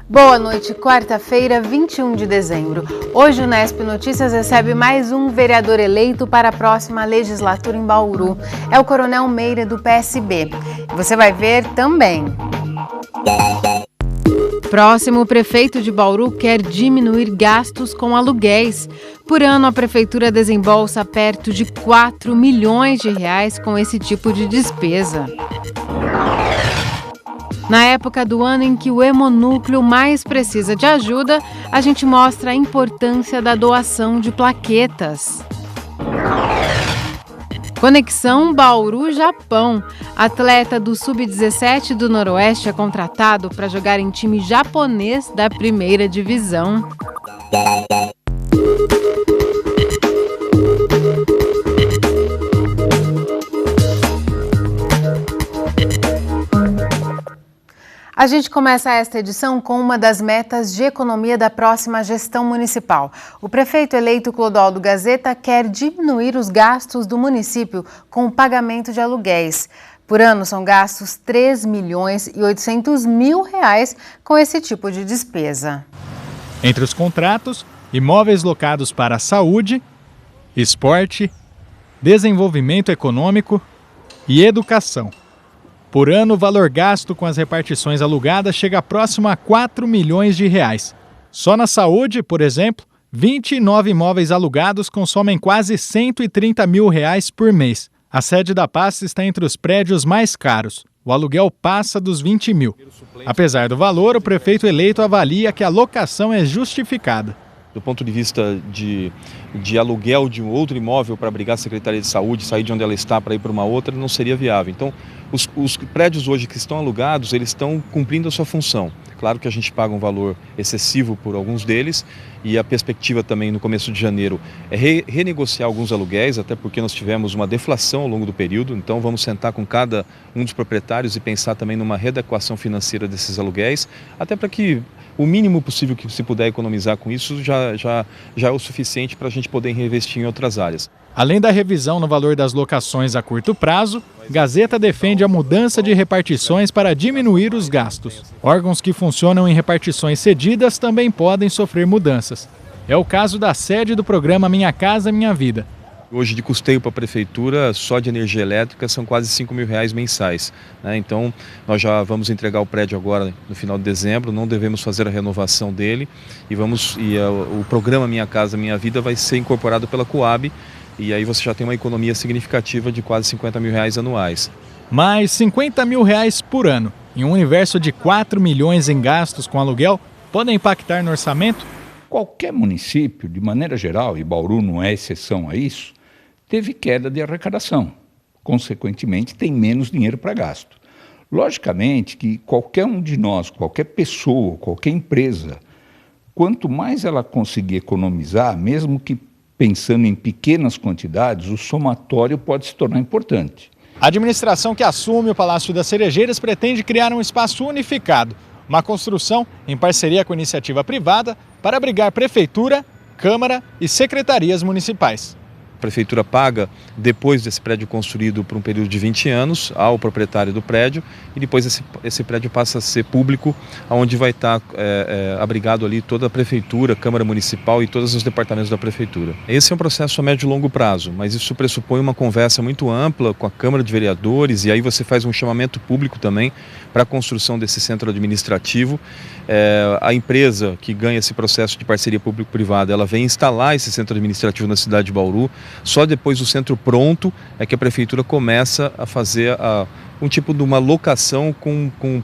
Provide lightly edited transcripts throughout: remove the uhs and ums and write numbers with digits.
Boa noite, quarta-feira, 21 de dezembro. Hoje o Nesp Notícias recebe mais um vereador eleito para a próxima legislatura em Bauru. É o Coronel Meira, do PSB. Você vai ver também. Próximo, o prefeito de Bauru quer diminuir gastos com aluguéis. Por ano, a prefeitura desembolsa perto de 4 milhões de reais com esse tipo de despesa. Na época do ano em que o hemonúcleo mais precisa de ajuda, a gente mostra a importância da doação de plaquetas. Conexão Bauru-Japão. Atleta do Sub-17 do Noroeste é contratado para jogar em time japonês da primeira divisão. A gente começa esta edição com uma das metas de economia da próxima gestão municipal. O prefeito eleito Clodoaldo Gazeta quer diminuir os gastos do município com o pagamento de aluguéis. Por ano são gastos R$ 3.800.000 com esse tipo de despesa. Entre os contratos, imóveis locados para saúde, esporte, desenvolvimento econômico e educação. Por ano, o valor gasto com as repartições alugadas chega próximo a R$ 4 milhões de reais. Só na saúde, por exemplo, 29 imóveis alugados consomem quase R$ 130 mil por mês. A sede da pasta está entre os prédios mais caros. O aluguel passa dos 20 mil. Apesar do valor, o prefeito eleito avalia que a locação é justificada. Do ponto de vista de aluguel de um outro imóvel para abrigar a Secretaria de Saúde, sair de onde ela está para ir para uma outra, não seria viável. Então, os prédios hoje que estão alugados, eles estão cumprindo a sua função. Claro que a gente paga um valor excessivo por alguns deles e a perspectiva também no começo de janeiro é renegociar alguns aluguéis, até porque nós tivemos uma deflação ao longo do período, então vamos sentar com cada um dos proprietários e pensar também numa readequação financeira desses aluguéis, até para que o mínimo possível que se puder economizar com isso já é o suficiente para a gente poder reinvestir em outras áreas. Além da revisão no valor das locações a curto prazo, Gazeta defende a mudança de repartições para diminuir os gastos. Órgãos que funcionam em repartições cedidas também podem sofrer mudanças. É o caso da sede do programa Minha Casa Minha Vida. Hoje, de custeio para a prefeitura, só de energia elétrica, são quase R$ 5 mil mensais, né? Então, nós já vamos entregar o prédio agora no final de dezembro, não devemos fazer a renovação dele o programa Minha Casa Minha Vida vai ser incorporado pela Coab e aí você já tem uma economia significativa de quase R$ 50 mil anuais. Mais R$ 50 mil por ano, em um universo de 4 milhões em gastos com aluguel, podem impactar no orçamento? Qualquer município, de maneira geral, e Bauru não é exceção a isso, teve queda de arrecadação. Consequentemente, tem menos dinheiro para gasto. Logicamente que qualquer um de nós, qualquer pessoa, qualquer empresa, quanto mais ela conseguir economizar, mesmo que pensando em pequenas quantidades, o somatório pode se tornar importante. A administração que assume o Palácio das Cerejeiras pretende criar um espaço unificado, uma construção em parceria com a iniciativa privada para abrigar prefeitura, câmara e secretarias municipais. A prefeitura paga, depois desse prédio construído por um período de 20 anos, ao proprietário do prédio, e depois esse prédio passa a ser público, onde vai estar abrigado ali toda a prefeitura, Câmara Municipal e todos os departamentos da prefeitura. Esse é um processo a médio e longo prazo, mas isso pressupõe uma conversa muito ampla com a Câmara de Vereadores, e aí você faz um chamamento público também para a construção desse centro administrativo. A empresa que ganha esse processo de parceria público-privada, ela vem instalar esse centro administrativo na cidade de Bauru. Só depois do centro pronto é que a prefeitura começa a fazer um tipo de uma locação com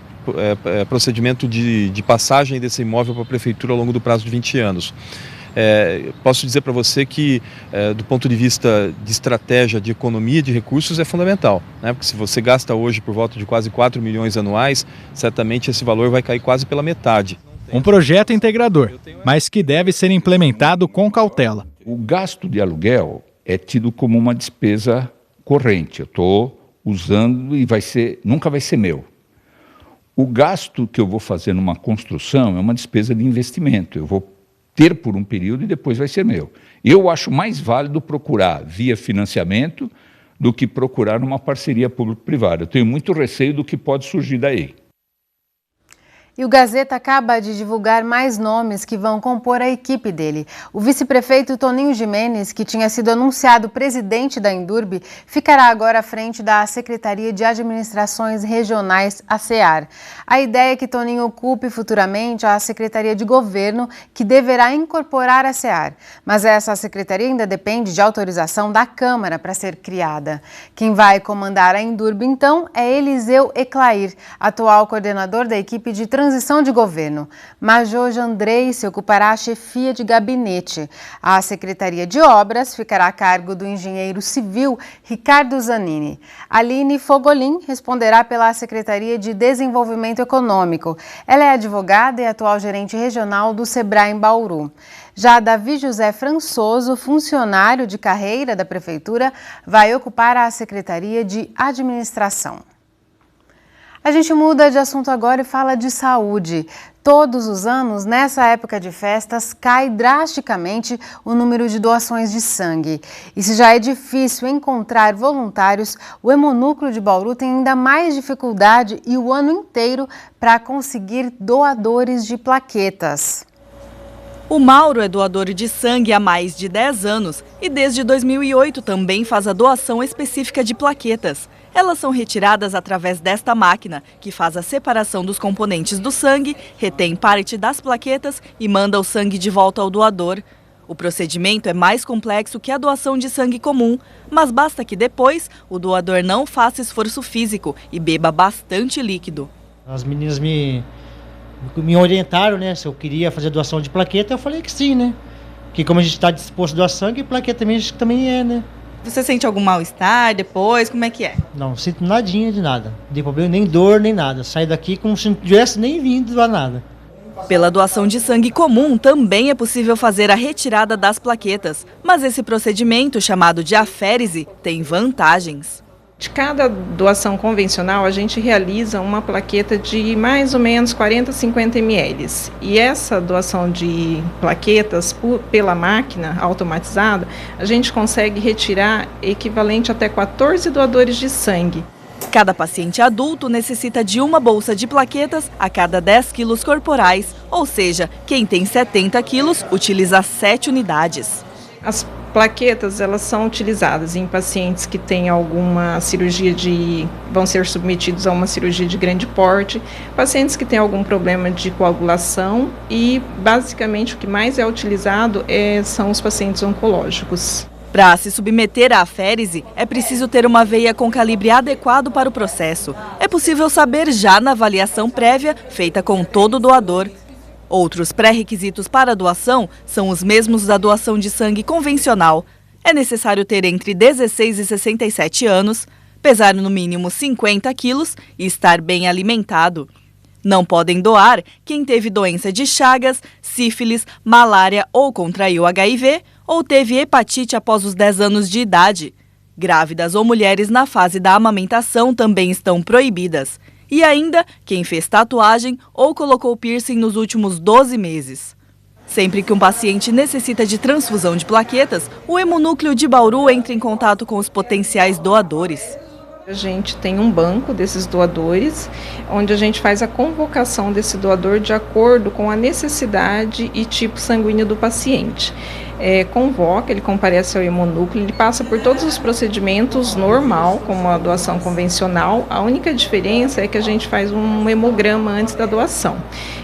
procedimento de passagem desse imóvel para a prefeitura ao longo do prazo de 20 anos. Posso dizer para você que, do ponto de vista de estratégia de economia de recursos, é fundamental, né? Porque se você gasta hoje por volta de quase 4 milhões anuais, certamente esse valor vai cair quase pela metade. Um projeto integrador, mas que deve ser implementado com cautela. O gasto de aluguel é tido como uma despesa corrente. Eu estou usando e nunca vai ser meu. O gasto que eu vou fazer numa construção é uma despesa de investimento. Eu vou ter por um período e depois vai ser meu. Eu acho mais válido procurar via financiamento do que procurar uma parceria público-privada. Eu tenho muito receio do que pode surgir daí. E o Gazeta acaba de divulgar mais nomes que vão compor a equipe dele. O vice-prefeito Toninho Gimenez, que tinha sido anunciado presidente da Indurb, ficará agora à frente da Secretaria de Administrações Regionais, a SEAR. A ideia é que Toninho ocupe futuramente a Secretaria de Governo, que deverá incorporar a SEAR. Mas essa secretaria ainda depende de autorização da Câmara para ser criada. Quem vai comandar a Indurb, então, é Eliseu Eclair, atual coordenador da equipe de transição de governo. Major Jandrei se ocupará a chefia de gabinete. A Secretaria de Obras ficará a cargo do engenheiro civil Ricardo Zanini. Aline Fogolin responderá pela Secretaria de Desenvolvimento Econômico. Ela é advogada e atual gerente regional do Sebrae em Bauru. Já Davi José Françoso, funcionário de carreira da Prefeitura, vai ocupar a Secretaria de Administração. A gente muda de assunto agora e fala de saúde. Todos os anos, nessa época de festas, cai drasticamente o número de doações de sangue. E se já é difícil encontrar voluntários, o Hemonúcleo de Bauru tem ainda mais dificuldade e o ano inteiro para conseguir doadores de plaquetas. O Mauro é doador de sangue há mais de 10 anos e desde 2008 também faz a doação específica de plaquetas. Elas são retiradas através desta máquina, que faz a separação dos componentes do sangue, retém parte das plaquetas e manda o sangue de volta ao doador. O procedimento é mais complexo que a doação de sangue comum, mas basta que depois o doador não faça esforço físico e beba bastante líquido. As meninas me orientaram, né, se eu queria fazer doação de plaqueta, eu falei que sim, né? Que como a gente está disposto a doar sangue, plaqueta também, a gente também é, né? Você sente algum mal-estar depois? Como é que é? Não sinto nadinha de nada. Não tem problema, nem dor, nem nada. Saio daqui como se não tivesse nem vindo a nada. Pela doação de sangue comum, também é possível fazer a retirada das plaquetas. Mas esse procedimento, chamado de aférese, tem vantagens. De cada doação convencional, a gente realiza uma plaqueta de mais ou menos 40 a 50 ml. E essa doação de plaquetas pela máquina automatizada, a gente consegue retirar equivalente até 14 doadores de sangue. Cada paciente adulto necessita de uma bolsa de plaquetas a cada 10 quilos corporais, ou seja, quem tem 70 quilos utiliza 7 unidades. As plaquetas, elas são utilizadas em pacientes que têm alguma cirurgia vão ser submetidos a uma cirurgia de grande porte, pacientes que têm algum problema de coagulação e, basicamente, o que mais é utilizado são os pacientes oncológicos. Para se submeter à aférese, é preciso ter uma veia com calibre adequado para o processo. É possível saber já na avaliação prévia feita com todo doador. Outros pré-requisitos para a doação são os mesmos da doação de sangue convencional. É necessário ter entre 16 e 67 anos, pesar no mínimo 50 quilos e estar bem alimentado. Não podem doar quem teve doença de Chagas, sífilis, malária ou contraiu HIV ou teve hepatite após os 10 anos de idade. Grávidas ou mulheres na fase da amamentação também estão proibidas. E ainda quem fez tatuagem ou colocou piercing nos últimos 12 meses. Sempre que um paciente necessita de transfusão de plaquetas, o Hemonúcleo de Bauru entra em contato com os potenciais doadores. A gente tem um banco desses doadores, onde a gente faz a convocação desse doador de acordo com a necessidade e tipo sanguíneo do paciente. Convoca, ele comparece ao hemonúcleo, ele passa por todos os procedimentos normal, como a doação convencional. A única diferença é que a gente faz um hemograma antes da doação.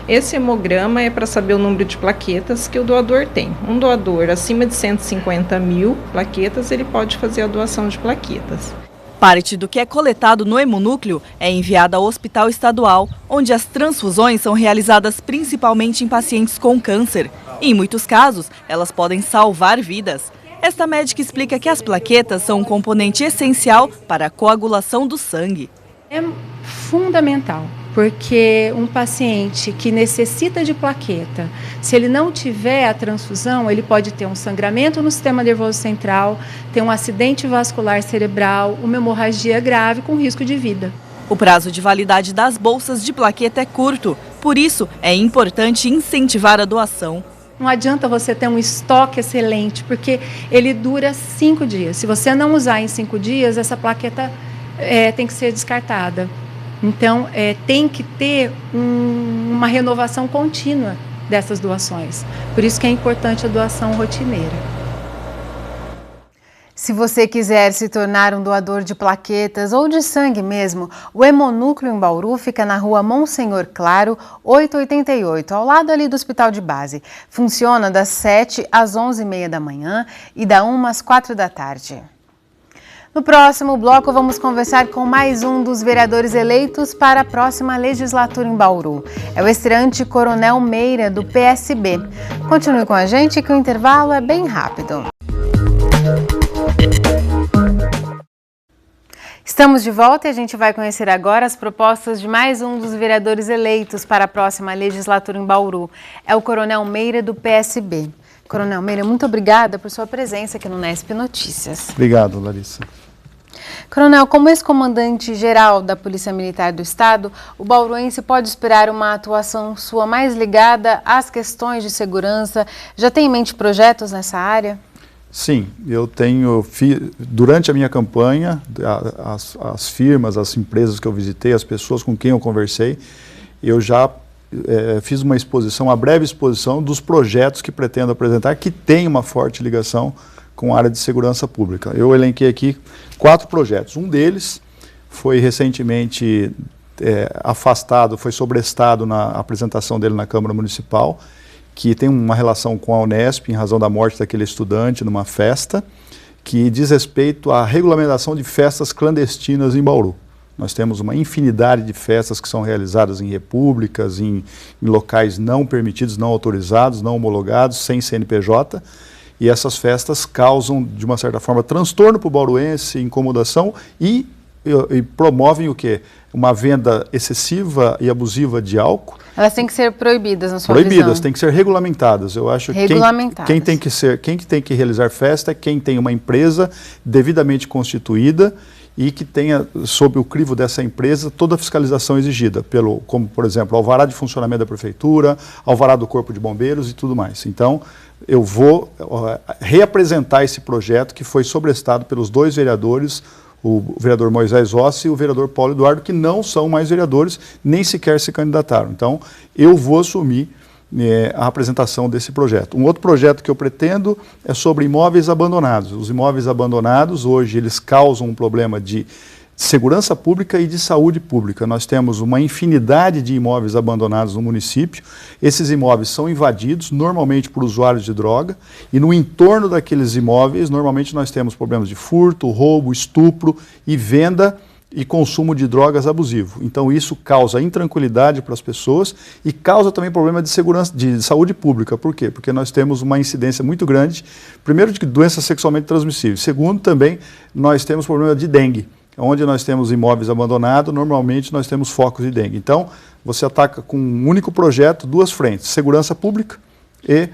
Esse hemograma é para saber o número de plaquetas que o doador tem. Um doador acima de 150 mil plaquetas, ele pode fazer a doação de plaquetas. Parte do que é coletado no hemonúcleo é enviada ao hospital estadual, onde as transfusões são realizadas principalmente em pacientes com câncer. E, em muitos casos, elas podem salvar vidas. Esta médica explica que as plaquetas são um componente essencial para a coagulação do sangue. É fundamental, porque um paciente que necessita de plaqueta, se ele não tiver a transfusão, ele pode ter um sangramento no sistema nervoso central, ter um acidente vascular cerebral, uma hemorragia grave com risco de vida. O prazo de validade das bolsas de plaqueta é curto, por isso é importante incentivar a doação. Não adianta você ter um estoque excelente, porque ele dura 5 dias. Se você não usar em 5 dias, essa plaqueta tem que ser descartada. Então, tem que ter uma renovação contínua dessas doações. Por isso que é importante a doação rotineira. Se você quiser se tornar um doador de plaquetas ou de sangue mesmo, o Hemonúcleo em Bauru fica na rua Monsenhor Claro, 888, ao lado ali do Hospital de Base. Funciona das 7 às 11h30 da manhã e da 1 às 4 da tarde. No próximo bloco, vamos conversar com mais um dos vereadores eleitos para a próxima legislatura em Bauru. É o estreante Coronel Meira, do PSB. Continue com a gente que o intervalo é bem rápido. Estamos de volta e a gente vai conhecer agora as propostas de mais um dos vereadores eleitos para a próxima legislatura em Bauru. É o Coronel Meira, do PSB. Coronel Meira, muito obrigada por sua presença aqui no Nesp Notícias. Obrigado, Larissa. Coronel, como ex-comandante-geral da Polícia Militar do Estado, o bauruense pode esperar uma atuação sua mais ligada às questões de segurança? Já tem em mente projetos nessa área? Sim, eu tenho, durante a minha campanha, as firmas, as empresas que eu visitei, as pessoas com quem eu conversei, eu já fiz uma exposição, uma breve exposição dos projetos que pretendo apresentar, que tem uma forte ligação com a área de segurança pública. Eu elenquei aqui 4 projetos. Um deles foi recentemente afastado, foi sobrestado na apresentação dele na Câmara Municipal, que tem uma relação com a Unesp, em razão da morte daquele estudante numa festa, que diz respeito à regulamentação de festas clandestinas em Bauru. Nós temos uma infinidade de festas que são realizadas em repúblicas, em locais não permitidos, não autorizados, não homologados, sem CNPJ, e essas festas causam, de uma certa forma, transtorno para o bauruense, incomodação e promovem o quê? Uma venda excessiva e abusiva de álcool. Elas têm que ser proibidas, na sua Proibidas, visão? têm que ser regulamentadas. Eu acho que quem tem que realizar festa é quem tem uma empresa devidamente constituída e que tenha, sob o crivo dessa empresa, toda a fiscalização exigida, como, por exemplo, alvará de funcionamento da prefeitura, alvará do Corpo de Bombeiros e tudo mais. Então, eu vou reapresentar esse projeto que foi sobrestado pelos 2 vereadores, o vereador Moisés Ossi e o vereador Paulo Eduardo, que não são mais vereadores, nem sequer se candidataram. Então, eu vou assumir a apresentação desse projeto. Um outro projeto que eu pretendo é sobre imóveis abandonados. Os imóveis abandonados, hoje, eles causam um problema de segurança pública e de saúde pública. Nós temos uma infinidade de imóveis abandonados no município. Esses imóveis são invadidos, normalmente por usuários de droga, e no entorno daqueles imóveis, normalmente nós temos problemas de furto, roubo, estupro e venda e consumo de drogas abusivo. Então isso causa intranquilidade para as pessoas e causa também problema de segurança, de saúde pública. Por quê? Porque nós temos uma incidência muito grande, primeiro, de doenças sexualmente transmissíveis. Segundo, também nós temos problema de dengue. Onde nós temos imóveis abandonados, normalmente nós temos focos de dengue. Então, você ataca com um único projeto 2 frentes, segurança pública e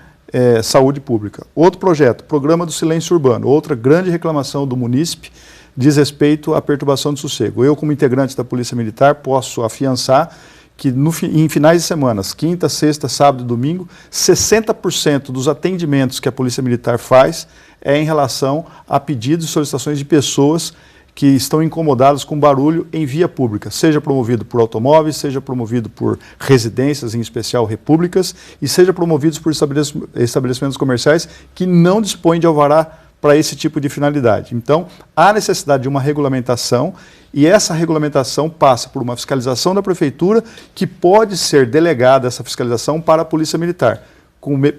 saúde pública. Outro projeto, Programa do Silêncio Urbano, outra grande reclamação do munícipe, diz respeito à perturbação de sossego. Eu, como integrante da Polícia Militar, posso afiançar que em finais de semanas, quinta, sexta, sábado e domingo, 60% dos atendimentos que a Polícia Militar faz é em relação a pedidos e solicitações de pessoas que estão incomodados com barulho em via pública, seja promovido por automóveis, seja promovido por residências, em especial repúblicas, e seja promovidos por estabelecimentos comerciais que não dispõem de alvará para esse tipo de finalidade. Então, há necessidade de uma regulamentação, e essa regulamentação passa por uma fiscalização da prefeitura, que pode ser delegada essa fiscalização para a Polícia Militar,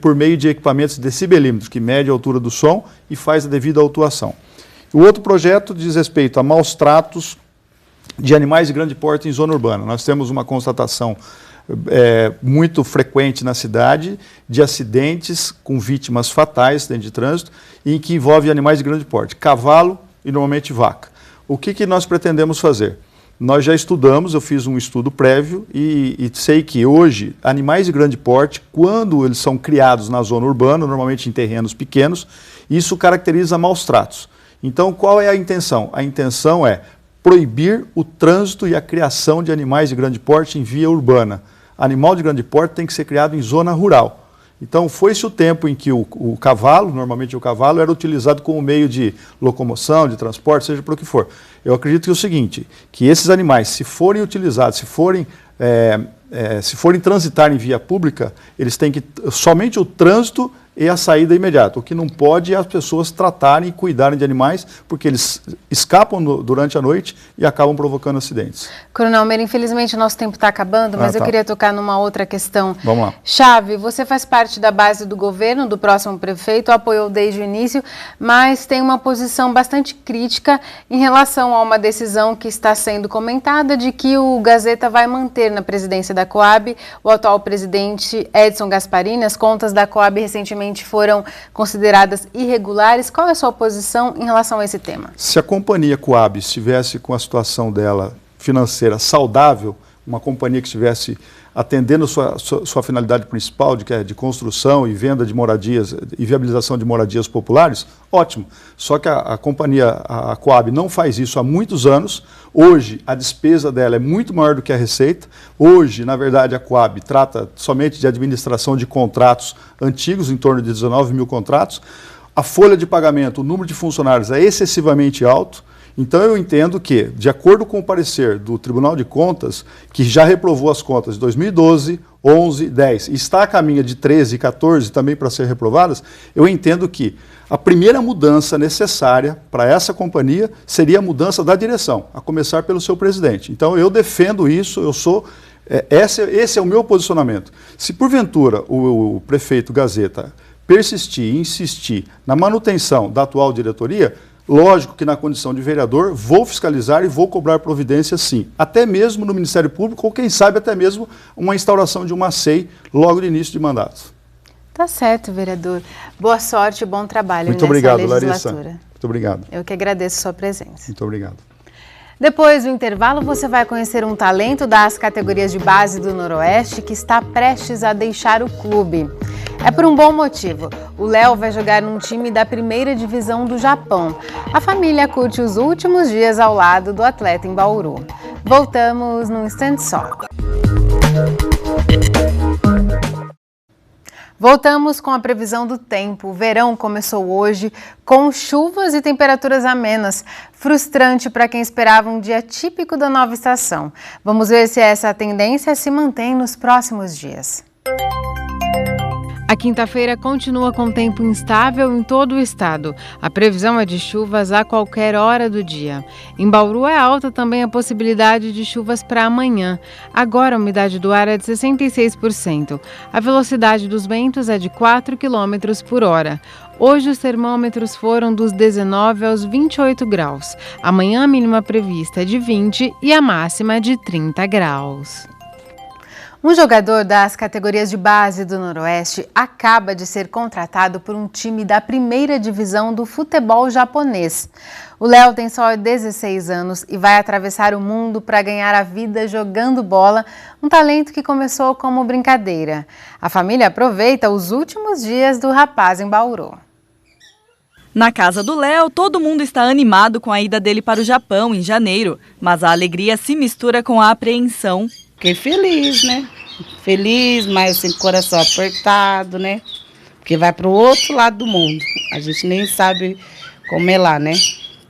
por meio de equipamentos decibelímetros, que mede a altura do som e faz a devida autuação. O outro projeto diz respeito a maus tratos de animais de grande porte em zona urbana. Nós temos uma constatação muito frequente na cidade de acidentes com vítimas fatais, acidente de trânsito, e que envolve animais de grande porte, cavalo e normalmente vaca. O que nós pretendemos fazer? Nós já estudamos, eu fiz um estudo prévio e sei que hoje animais de grande porte, quando eles são criados na zona urbana, normalmente em terrenos pequenos, isso caracteriza maus tratos. Então, qual é a intenção? A intenção é proibir o trânsito e a criação de animais de grande porte em via urbana. Animal de grande porte tem que ser criado em zona rural. Então, foi-se o tempo em que o cavalo, normalmente o cavalo, era utilizado como meio de locomoção, de transporte, seja por o que for. Eu acredito que é o seguinte, que esses animais, se forem utilizados, se forem transitar em via pública, eles têm que, somente o trânsito e a saída imediata. O que não pode é as pessoas tratarem e cuidarem de animais, porque eles escapam durante a noite e acabam provocando acidentes. Coronel Meira, infelizmente o nosso tempo está acabando, mas eu queria tocar numa outra questão. Vamos lá. Chave, você faz parte da base do governo, do próximo prefeito, apoiou desde o início, mas tem uma posição bastante crítica em relação a uma decisão que está sendo comentada de que o Gazeta vai manter na presidência da Coab o atual presidente Edson Gasparini. As contas da Coab recentemente foram consideradas irregulares. Qual é a sua posição em relação a esse tema? Se a companhia Coab estivesse com a situação dela financeira saudável, uma companhia que estivesse atendendo sua finalidade principal, que é de construção e venda de moradias e viabilização de moradias populares, ótimo. Só que a companhia, a Coab, não faz isso há muitos anos. Hoje, a despesa dela é muito maior do que a receita. Hoje, na verdade, a Coab trata somente de administração de contratos antigos, em torno de 19 mil contratos. A folha de pagamento, o número de funcionários é excessivamente alto. Então, eu entendo que, de acordo com o parecer do Tribunal de Contas, que já reprovou as contas de 2012, 11, 10, e está a caminho de 13 e 14 também para ser reprovadas, eu entendo que a primeira mudança necessária para essa companhia seria a mudança da direção, a começar pelo seu presidente. Então, eu defendo isso, esse é o meu posicionamento. Se, porventura, o prefeito Gazeta persistir e insistir na manutenção da atual diretoria, lógico que na condição de vereador vou fiscalizar e vou cobrar providência sim, até mesmo no Ministério Público ou quem sabe até mesmo uma instauração de uma SEI logo no início de mandato. Tá certo, vereador. Boa sorte e bom trabalho nessa legislatura. Muito obrigado, Larissa. Muito obrigado. Eu que agradeço a sua presença. Muito obrigado. Depois do intervalo, você vai conhecer um talento das categorias de base do Noroeste que está prestes a deixar o clube. É por um bom motivo. O Léo vai jogar num time da primeira divisão do Japão. A família curte os últimos dias ao lado do atleta em Bauru. Voltamos num instante só. Voltamos com a previsão do tempo. O verão começou hoje com chuvas e temperaturas amenas. Frustrante para quem esperava um dia típico da nova estação. Vamos ver se essa tendência se mantém nos próximos dias. A quinta-feira continua com tempo instável em todo o estado. A previsão é de chuvas a qualquer hora do dia. Em Bauru é alta também a possibilidade de chuvas para amanhã. Agora a umidade do ar é de 66%. A velocidade dos ventos é de 4 km por hora. Hoje os termômetros foram dos 19 aos 28 graus. Amanhã a mínima prevista é de 20 e a máxima de 30 graus. Um jogador das categorias de base do Noroeste acaba de ser contratado por um time da primeira divisão do futebol japonês. O Léo tem só 16 anos e vai atravessar o mundo para ganhar a vida jogando bola, um talento que começou como brincadeira. A família aproveita os últimos dias do rapaz em Bauru. Na casa do Léo, todo mundo está animado com a ida dele para o Japão em janeiro, mas a alegria se mistura com a apreensão. Fiquei feliz, né? Feliz, mas assim, coração apertado, né? Porque vai para o outro lado do mundo. A gente nem sabe como é lá, né?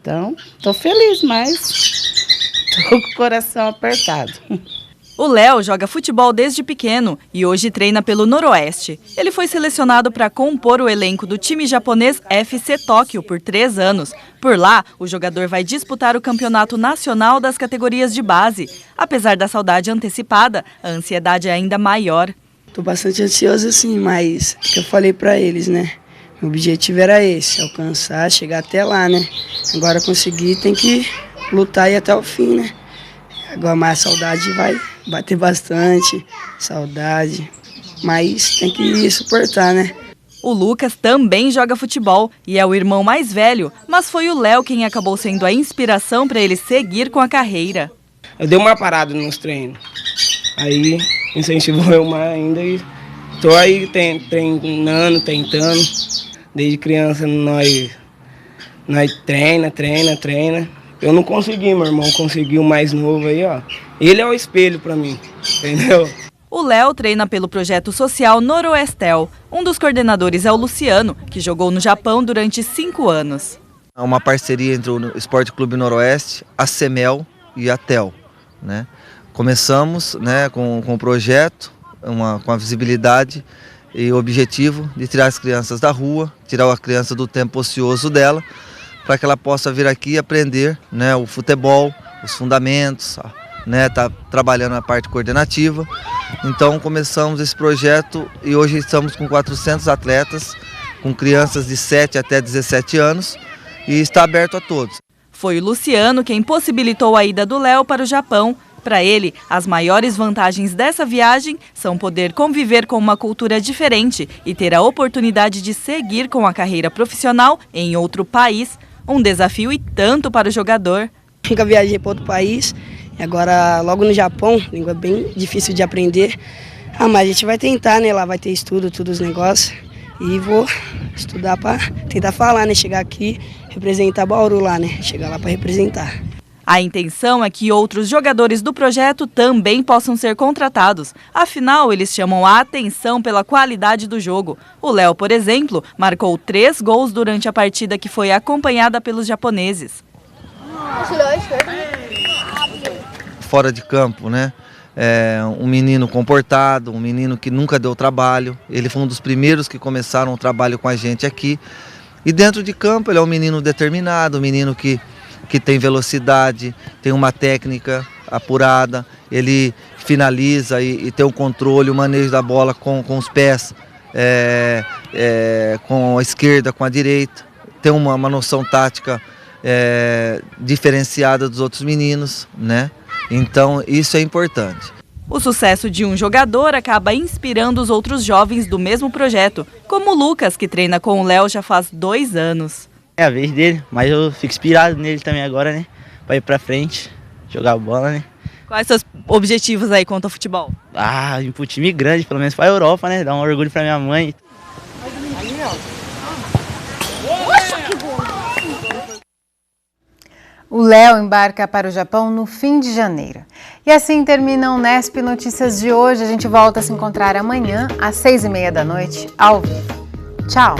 Então, tô feliz, mas tô com o coração apertado. O Léo joga futebol desde pequeno e hoje treina pelo Noroeste. Ele foi selecionado para compor o elenco do time japonês FC Tóquio por 3 anos. Por lá, o jogador vai disputar o campeonato nacional das categorias de base. Apesar da saudade antecipada, a ansiedade é ainda maior. Tô bastante ansioso sim, mas é que eu falei para eles, né? Meu objetivo era esse, alcançar, chegar até lá, né? Agora conseguir, tem que lutar e ir até o fim, né? Agora mais a saudade vai bater bastante, saudade, mas tem que suportar, né? O Lucas também joga futebol e é o irmão mais velho, mas foi o Léo quem acabou sendo a inspiração para ele seguir com a carreira. Eu dei uma parada nos treinos, aí incentivou eu mais ainda e tô aí treinando, tentando. Desde criança nós treina. Eu não consegui, meu irmão conseguiu mais novo aí, ó. Ele é o espelho pra mim, entendeu? O Léo treina pelo projeto social Noroestel. Um dos coordenadores é o Luciano, que jogou no Japão durante 5 anos. É uma parceria entre o Esporte Clube Noroeste, a CEMEL e a TEL, né? Começamos, né, com o projeto, com a visibilidade e o objetivo de tirar as crianças da rua, tirar a criança do tempo ocioso dela, para que ela possa vir aqui e aprender, né, o futebol, os fundamentos, né, tá trabalhando a parte coordenativa. Então começamos esse projeto e hoje estamos com 400 atletas, com crianças de 7 até 17 anos e está aberto a todos. Foi o Luciano quem possibilitou a ida do Léo para o Japão. Para ele, as maiores vantagens dessa viagem são poder conviver com uma cultura diferente e ter a oportunidade de seguir com a carreira profissional em outro país. Um desafio e tanto para o jogador. Nunca viajei para outro país e agora logo no Japão, língua bem difícil de aprender. Mas a gente vai tentar, né? Lá vai ter estudo, tudo os negócios. E vou estudar para tentar falar, né? Chegar aqui, representar Bauru lá, né? Chegar lá para representar. A intenção é que outros jogadores do projeto também possam ser contratados. Afinal, eles chamam a atenção pela qualidade do jogo. O Léo, por exemplo, marcou 3 gols durante a partida que foi acompanhada pelos japoneses. Fora de campo, né? Um menino comportado, um menino que nunca deu trabalho. Ele foi um dos primeiros que começaram o trabalho com a gente aqui. E dentro de campo ele é um menino determinado, um menino que tem velocidade, tem uma técnica apurada, ele finaliza e tem o controle, o manejo da bola com os pés, com a esquerda, com a direita, tem uma noção tática diferenciada dos outros meninos, né? Então isso é importante. O sucesso de um jogador acaba inspirando os outros jovens do mesmo projeto, como o Lucas, que treina com o Léo já faz 2 anos. É a vez dele, mas eu fico inspirado nele também agora, né? Pra ir pra frente, jogar bola, né? Quais seus objetivos aí quanto ao futebol? Ir pro time grande, pelo menos pra Europa, né? Dar um orgulho pra minha mãe. O Léo embarca para o Japão no fim de janeiro. E assim termina o Nesp Notícias de hoje. A gente volta a se encontrar amanhã, às 6h30 da noite, ao vivo. Tchau!